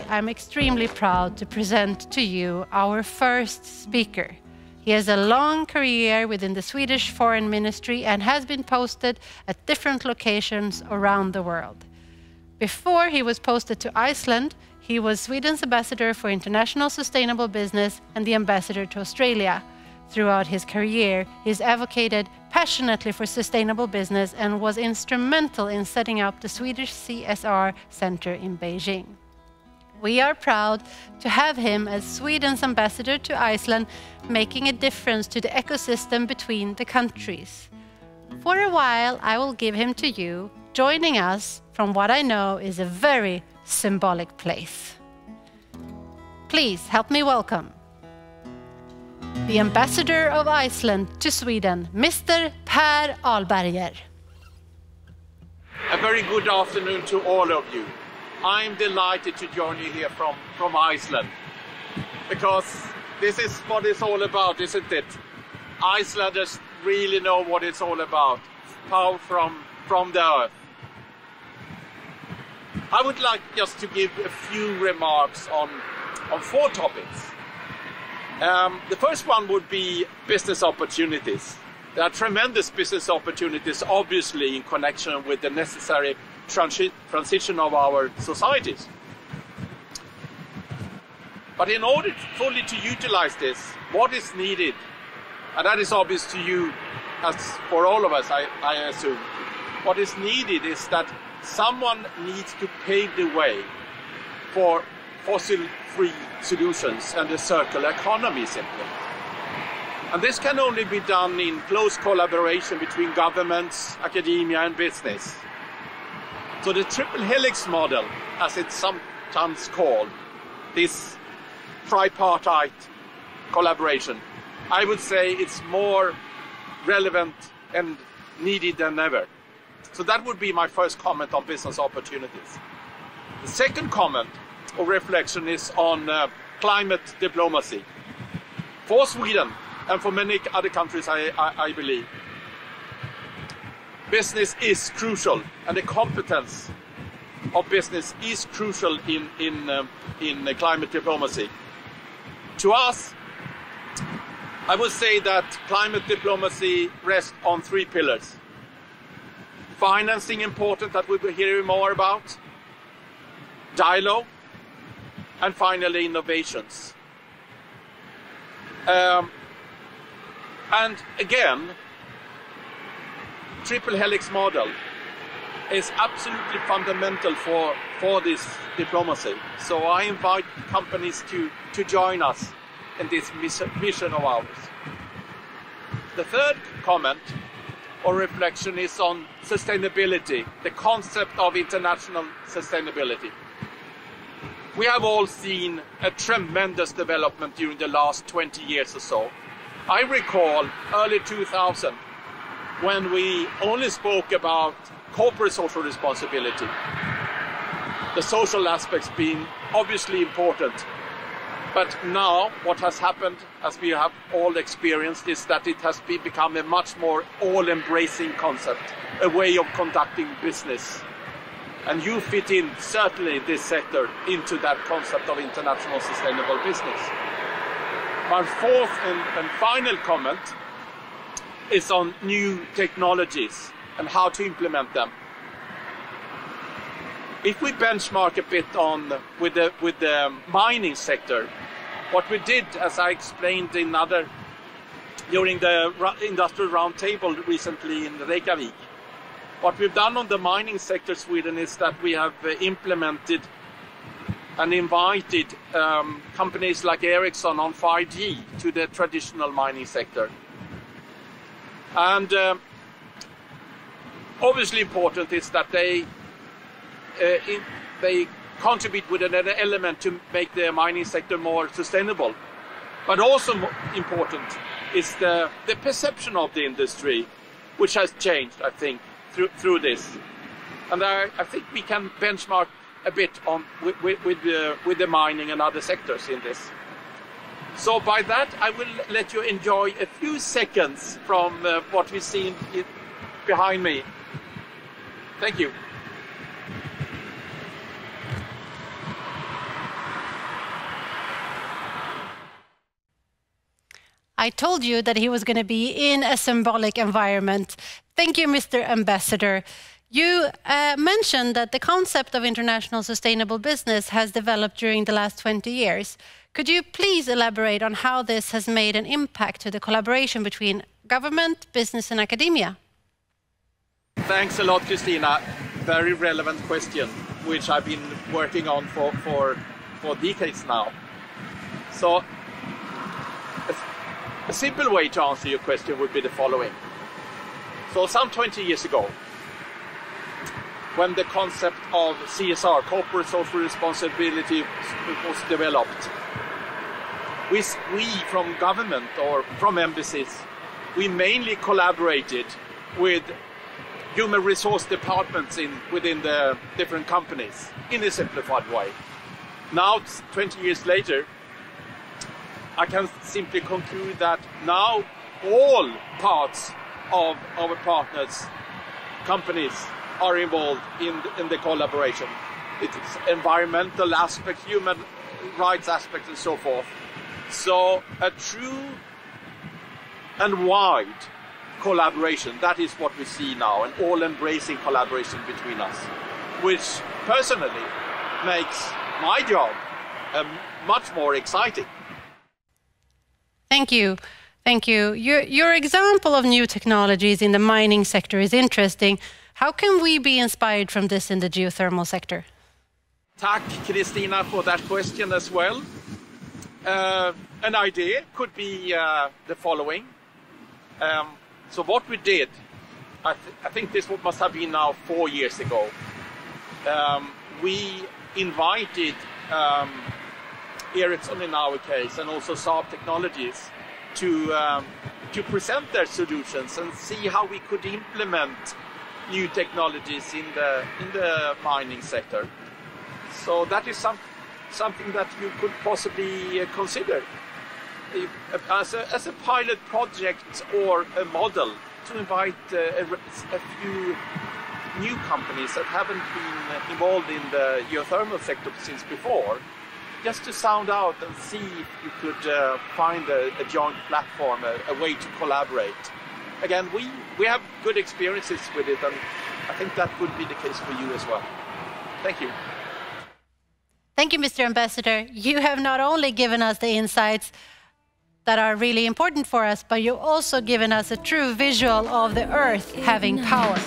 I'm extremely proud to present to you our first speaker. He has a long career within the Swedish Foreign Ministry and has been posted at different locations around the world. Before he was posted to Iceland, he was Sweden's ambassador for international sustainable business and the ambassador to Australia. Throughout his career, he's advocated passionately for sustainable business and was instrumental in setting up the Swedish CSR Center in Beijing. We are proud to have him as Sweden's ambassador to Iceland, making a difference to the ecosystem between the countries. For a while, I will give him to you, joining us from what I know is a very symbolic place. Please help me welcome the Ambassador of Iceland to Sweden, Mr. Pär Ahlberger. A very good afternoon to all of you. I'm delighted to join you here from Iceland, because this is what it's all about, isn't it? Icelanders really know what it's all about, power from the earth. I would like just to give a few remarks on 4 topics. The first one would be business opportunities. There are tremendous business opportunities, obviously, in connection with the necessary transition of our societies. But in order fully to utilize this, what is needed, and that is obvious to you, as for all of us, I assume, what is needed is that someone needs to pave the way for fossil-free solutions and the circular economy, simply. And this can only be done in close collaboration between governments, academia and business. So the triple helix model, as it's sometimes called, this tripartite collaboration, I would say it's more relevant and needed than ever. So that would be my first comment on business opportunities. The second comment or reflection is on climate diplomacy. For Sweden and for many other countries, I believe, business is crucial, and the competence of business is crucial in climate diplomacy. To us, I would say that climate diplomacy rests on 3 pillars. Financing, important, that we'll be hearing more about. Dialogue. And finally, innovations. And again, triple helix model is absolutely fundamental for this diplomacy. So I invite companies to join us in this mission of ours. The third comment or reflection is on sustainability, the concept of international sustainability. We have all seen a tremendous development during the last 20 years or so. I recall early 2000 when we only spoke about corporate social responsibility, the social aspects being obviously important. But now what has happened, as we have all experienced, is that it has become a much more all-embracing concept, a way of conducting business. And you fit in, certainly this sector, into that concept of international sustainable business. My fourth and final comment is on new technologies and how to implement them. If we benchmark a bit with the mining sector, what we did, as I explained during the industrial roundtable recently in Reykjavik, what we've done on the mining sector, Sweden, is that we have implemented and invited companies like Ericsson on 5G to the traditional mining sector. And obviously important is that they contribute with an element to make the mining sector more sustainable. But also important is the perception of the industry, which has changed, I think, through this. And I think we can benchmark a bit on with the mining and other sectors in this. So by that, I will let you enjoy a few seconds from what we see behind me. Thank you. I told you that he was going to be in a symbolic environment. Thank you, Mr. Ambassador. You mentioned that the concept of international sustainable business has developed during the last 20 years. Could you please elaborate on how this has made an impact to the collaboration between government, business and academia? Thanks a lot, Christina. Very relevant question, which I've been working on for decades now. So, a simple way to answer your question would be the following. So some 20 years ago, when the concept of CSR, corporate social responsibility, was developed, we from government or from embassies, we mainly collaborated with human resource departments within the different companies in a simplified way. Now, 20 years later, I can simply conclude that now all parts of our partners, companies, are involved in the collaboration. It's environmental aspect, human rights aspect, and so forth. So a true and wide collaboration, that is what we see now, an all-embracing collaboration between us, which personally makes my job much more exciting. Thank you. Thank you. Your example of new technologies in the mining sector is interesting. How can we be inspired from this in the geothermal sector? Tack, Christina, for that question as well. An idea could be the following. So what we did, I think this must have been now 4 years ago. We invited Ericsson in our case, and also Saab Technologies, to present their solutions and see how we could implement new technologies in the mining sector. So that is something that you could possibly consider as a pilot project or a model to invite a few new companies that haven't been involved in the geothermal sector since before, just to sound out and see if you could find a joint platform, a way to collaborate. Again, we have good experiences with it, and I think that would be the case for you as well. Thank you. Thank you, Mr. Ambassador. You have not only given us the insights that are really important for us, but you've also given us a true visual of the Earth having power.